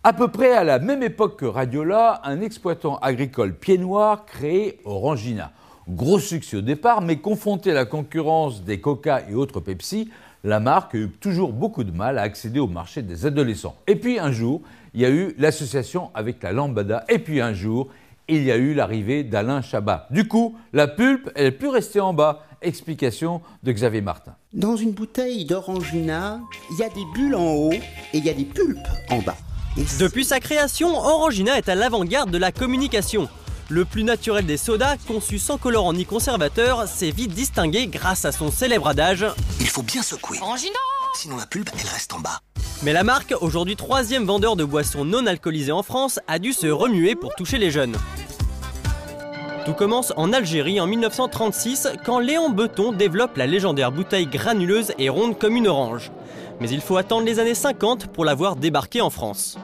À peu près à la même époque que Radiola, un exploitant agricole pied-noir créé Orangina. Gros succès au départ, mais confronté à la concurrence des Coca et autres Pepsi, la marque a eu toujours beaucoup de mal à accéder au marché des adolescents. Et puis un jour, il y a eu l'association avec la Lambada. Et puis un jour, il y a eu l'arrivée d'Alain Chabat. Du coup, la pulpe, elle n'est plus restée en bas. Explication de Xavier Martin. Dans une bouteille d'Orangina, il y a des bulles en haut et il y a des pulpes en bas. Depuis sa création, Orangina est à l'avant-garde de la communication. Le plus naturel des sodas, conçu sans colorant ni conservateur, s'est vite distingué grâce à son célèbre adage « Il faut bien secouer, Orangina !» sinon la pulpe, elle reste en bas. Mais la marque, aujourd'hui 3e vendeur de boissons non alcoolisées en France, a dû se remuer pour toucher les jeunes. Tout commence en Algérie en 1936, quand Léon Beton développe la légendaire bouteille granuleuse et ronde comme une orange. Mais il faut attendre les années 50 pour la voir débarquer en France.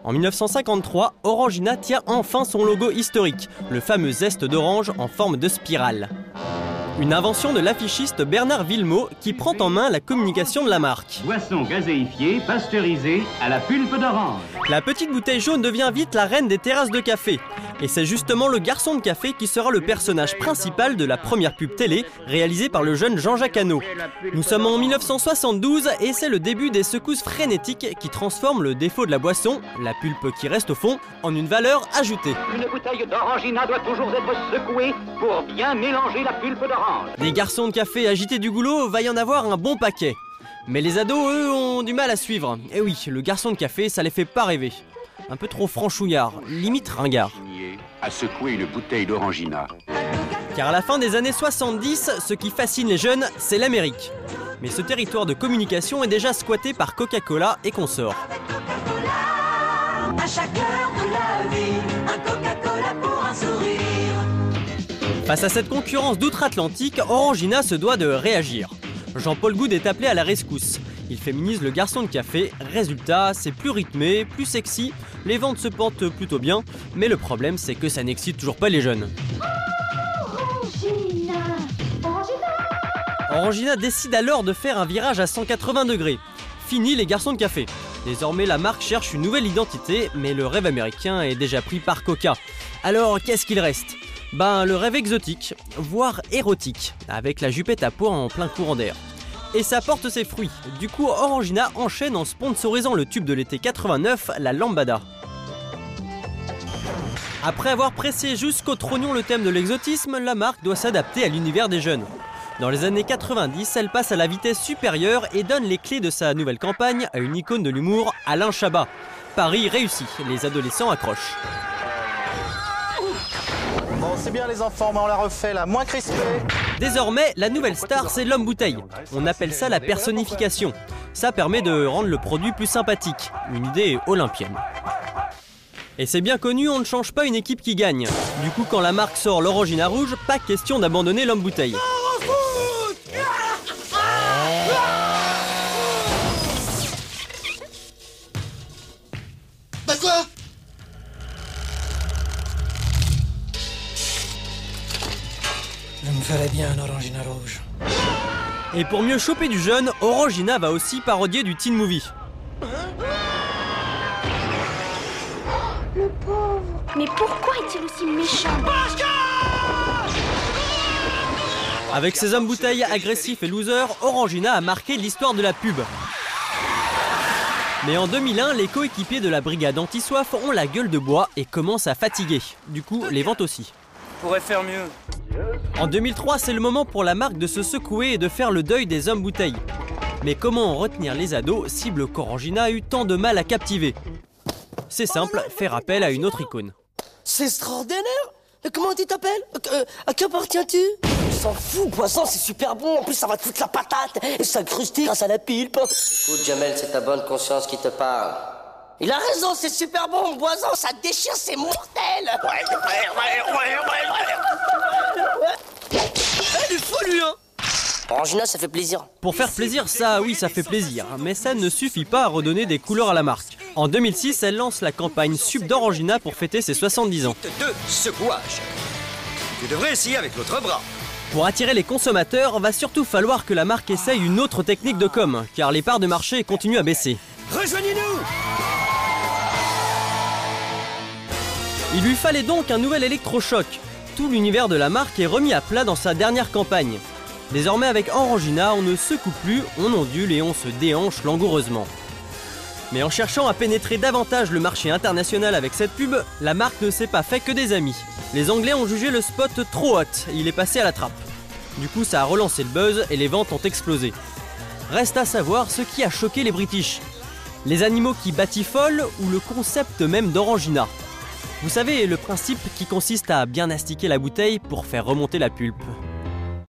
En 1953, Orangina tient enfin son logo historique, le fameux zeste d'orange en forme de spirale. Une invention de l'affichiste Bernard Villemot qui prend en main la communication de la marque. Boisson gazéifiée, pasteurisée, à la pulpe d'orange. La petite bouteille jaune devient vite la reine des terrasses de café. Et c'est justement le garçon de café qui sera le personnage principal de la première pub télé réalisée par le jeune Jean-Jacques Hano. Nous sommes en 1972 et c'est le début des secousses frénétiques qui transforment le défaut de la boisson, la pulpe qui reste au fond, en une valeur ajoutée. Une bouteille d'Orangina doit toujours être secouée pour bien mélanger la pulpe d'orange. Des garçons de café agités du goulot, va y en avoir un bon paquet. Mais les ados, eux, ont du mal à suivre. Et oui, le garçon de café, ça les fait pas rêver. Un peu trop franchouillard, limite ringard. À secouer une bouteille d'Orangina. Car à la fin des années 70, ce qui fascine les jeunes, c'est l'Amérique. Mais ce territoire de communication est déjà squatté par Coca-Cola et consorts. À chaque heure de la vie, un Coca-Cola pour un sourire. Face à cette concurrence d'outre-Atlantique, Orangina se doit de réagir. Jean-Paul Goude est appelé à la rescousse. Il féminise le garçon de café. Résultat, c'est plus rythmé, plus sexy. Les ventes se portent plutôt bien. Mais le problème, c'est que ça n'excite toujours pas les jeunes. Orangina décide alors de faire un virage à 180 degrés. Fini les garçons de café. Désormais, la marque cherche une nouvelle identité, mais le rêve américain est déjà pris par Coca. Alors, qu'est-ce qu'il reste ? Ben, le rêve exotique, voire érotique, avec la jupette à pois en plein courant d'air. Et ça porte ses fruits. Du coup, Orangina enchaîne en sponsorisant le tube de l'été 89, la Lambada. Après avoir pressé jusqu'au trognon le thème de l'exotisme, la marque doit s'adapter à l'univers des jeunes. Dans les années 90, elle passe à la vitesse supérieure et donne les clés de sa nouvelle campagne à une icône de l'humour, Alain Chabat. Paris réussi, les adolescents accrochent. Bon, c'est bien les enfants, mais on la refait là, moins crispé. Désormais, la nouvelle star, c'est l'homme bouteille. On appelle ça la personnification. Ça permet de rendre le produit plus sympathique. Une idée olympienne. Et c'est bien connu, on ne change pas une équipe qui gagne. Du coup, quand la marque sort l'Orangina rouge, pas question d'abandonner l'homme bouteille. Bah quoi? Je me ferais bien un Orangina rouge. Et pour mieux choper du jeune, Orangina va aussi parodier du teen movie. Le pauvre. Mais pourquoi est-il aussi méchant? Avec ses hommes bouteilles agressifs et losers, Orangina a marqué l'histoire de la pub. Mais en 2001, les coéquipiers de la brigade anti-soif ont la gueule de bois et commencent à fatiguer. Du coup, les ventes aussi. Pourrait faire mieux. En 2003, c'est le moment pour la marque de se secouer et de faire le deuil des hommes bouteilles. Mais comment en retenir les ados, cible qu'Orangina a eu tant de mal à captiver? C'est simple, faire appel à une autre icône. C'est extraordinaire! Comment tu t'appelles? À qui appartiens-tu? On s'en fout, poisson, c'est super bon. En plus, ça va te foutre la patate et s'incruster grâce à la pulpe. Écoute, Jamel, c'est ta bonne conscience qui te parle. Il a raison, c'est super bon, Boison, ça déchire, c'est mortel! Elle est folle, lui, hein! Orangina, ça fait plaisir. Pour faire plaisir, ça, oui, ça fait plaisir. Mais ça ne suffit pas à redonner des couleurs à la marque. En 2006, elle lance la campagne Sub d'Orangina pour fêter ses 70 ans. De secouage. Tu devrais essayer avec l'autre bras. Pour attirer les consommateurs, va surtout falloir que la marque essaye une autre technique de com, car les parts de marché continuent à baisser. Rejoignez-nous! Il lui fallait donc un nouvel électrochoc. Tout l'univers de la marque est remis à plat dans sa dernière campagne. Désormais avec Orangina, on ne secoue plus, on ondule et on se déhanche langoureusement. Mais en cherchant à pénétrer davantage le marché international avec cette pub, la marque ne s'est pas fait que des amis. Les Anglais ont jugé le spot trop hot, il est passé à la trappe. Du coup ça a relancé le buzz et les ventes ont explosé. Reste à savoir ce qui a choqué les British. Les animaux qui batifolent ou le concept même d'Orangina. Vous savez, le principe qui consiste à bien astiquer la bouteille pour faire remonter la pulpe.